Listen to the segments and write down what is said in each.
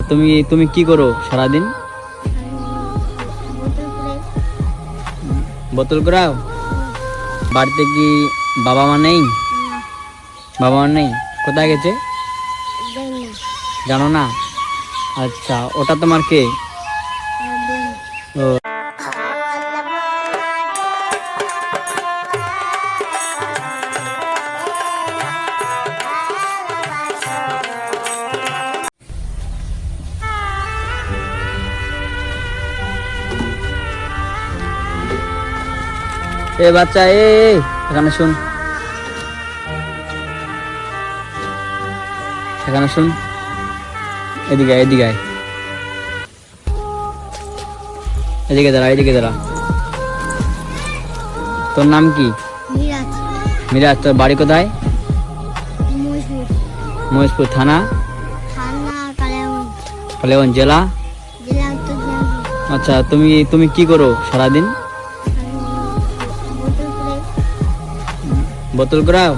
তুমি তুমি কি করো সারাদিন? বোতল কুড়াও। বাড়িতে কি বাবা মা নেই? বাবা মা নেই, কোথায় গেছে জানো না? আচ্ছা, ওটা তোমার কে? ও এ বাচ্চা, এখানে শুন, এখানে শুন, এদিকে এদিকে আয়, এদিকে দাঁড়া, এদিকে দাঁড়া। তোর নাম কি? মিরাজ। তোর বাড়ি কোথায়? মহেশপুর। থানা? কালিয়াগঞ্জ। জেলা? আচ্ছা, তুমি তুমি কি করো সারাদিন? বোতল কুড়াও।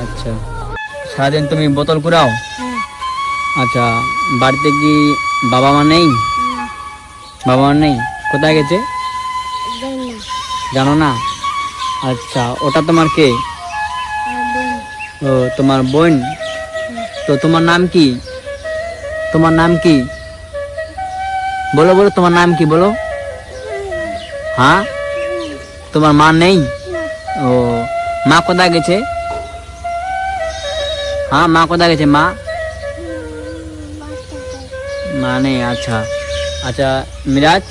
আচ্ছা, সারাদিন তুমি বোতল কুড়াও? আচ্ছা, বাড়িতে কি বাবা মা নেই? বাবা মা নেই, কোথায় গেছে জানো না? আচ্ছা, ওটা তোমার কে? ও, তোমার বোন। তো তোমার নাম কি? তোমার নাম কি বলো, বলো তোমার নাম কি বলো। হ্যাঁ, তোমার মা নেই? ও, মা কোথায় গেছে? হ্যাঁ, মা কোথায় গেছে? মা মা নেই। আচ্ছা আচ্ছা, মিরাজ,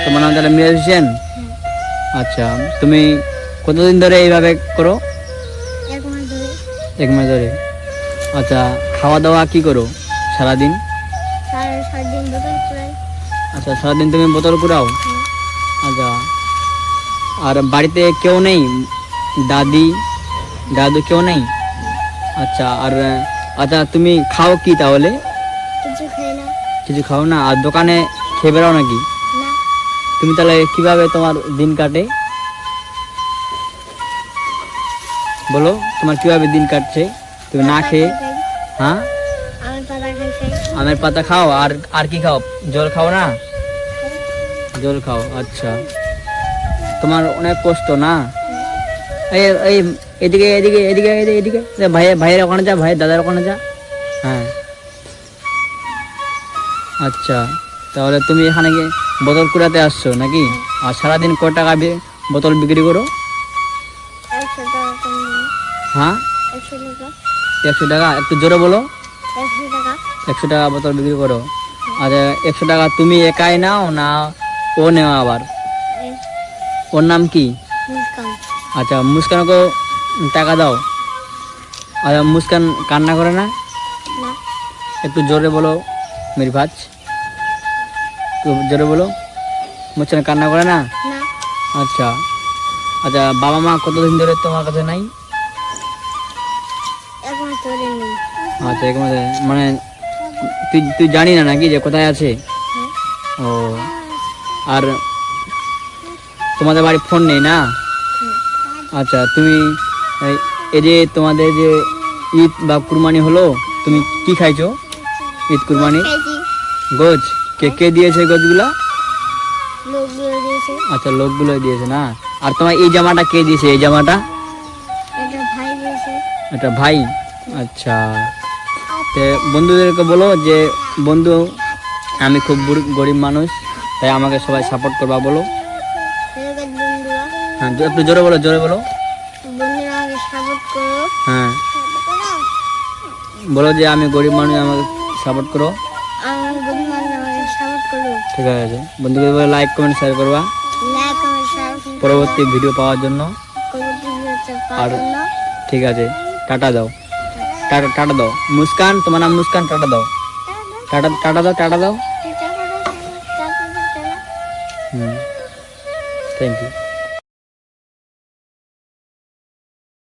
তোমার নাম তাহলে মিরাজ হোসেন। আচ্ছা, তুমি কতদিন ধরে এইভাবে করো? 1 মাস ধরে। আচ্ছা, খাওয়া দাওয়া কি করো সারাদিন? আচ্ছা, সারাদিন তুমি বোতল কুড়াও। আচ্ছা, আর বাড়িতে কেউ নেই? দাদি দাদু কেউ নেই? আচ্ছা, আর আচ্ছা, তুমি খাও কি তাহলে? কিছু খাও না? আর দোকানে খেয়ে বেড়াও নাকি? তুমি তাহলে কিভাবে তোমার দিন কাটে বলো? তোমার কিভাবে দিন কাটছে তুমি না খেয়ে? হ্যাঁ, আমের পাতা খাও। আর আর কি খাও? জল খাও না? জল খাও। আচ্ছা, তোমার অনেক কষ্ট না? এই এই এদিকে এদিকে এদিকে এদিকে এদিকে ভাইয়ের ওখানে যা, ভাইয়ের দাদার ওখানে যা। হ্যাঁ, আচ্ছা, তাহলে তুমি এখানে গিয়ে বোতল কুড়াতে আসছো নাকি? আর সারাদিন কত টাকা বোতল বিক্রি করো? হ্যাঁ, 100 টাকা। একটু জোরে বলো। 100 টাকা বোতল বিক্রি করো। আচ্ছা, 100 টাকা তুমি একাই নাও না ও নেওয়া আবার? ওর নাম কি? আচ্ছা, মুস্কানকে টাকা দাও। আচ্ছা, মুস্কান কান্না করে না? একটু জোরে বলো মিরভাজ, একটু জোরে বলো। মুস্কান কান্না করে না? আচ্ছা আচ্ছা, বাবা মা কতদিন ধরে তোমার কাছে নাই? আচ্ছা, মানে তুই জানি না নাকি যে কোথায় আছে? ও, আর তোমাদের বাড়ি ফোন নেই না? আচ্ছা, তুমি এই যে তোমাদের যে ঈদ বা কুরবানি হলো, তুমি কি খাইছো ঈদ কুরবানি? গোছ। কে কে দিয়েছে গোছগুলা? আচ্ছা, লোকগুলো দিয়েছে না? আর তোমার এই জামাটা কে দিয়েছে? এই জামাটা এটা ভাই। আচ্ছা, তো বন্ধুদেরকে বলো যে বন্ধু, আমি খুব গরিব মানুষ, তাই আমাকে সবাই সাপোর্ট করবা বলো। হ্যাঁ, একটু জোরে বলো, জোরে বলো। হ্যাঁ, বলো যে আমি গরিব মানুষ, আমাকে সাপোর্ট করো। ঠিক আছে, বন্ধুদের বলে লাইক কমেন্ট শেয়ার করবা পরবর্তী ভিডিও পাওয়ার জন্য। আর ঠিক আছে, টাটা দাও, টাটা দাও। মুস্কান, তোমার নাম মুস্কান, টাটা দাও, টাটা দাও, টাটা দাও। Thank you.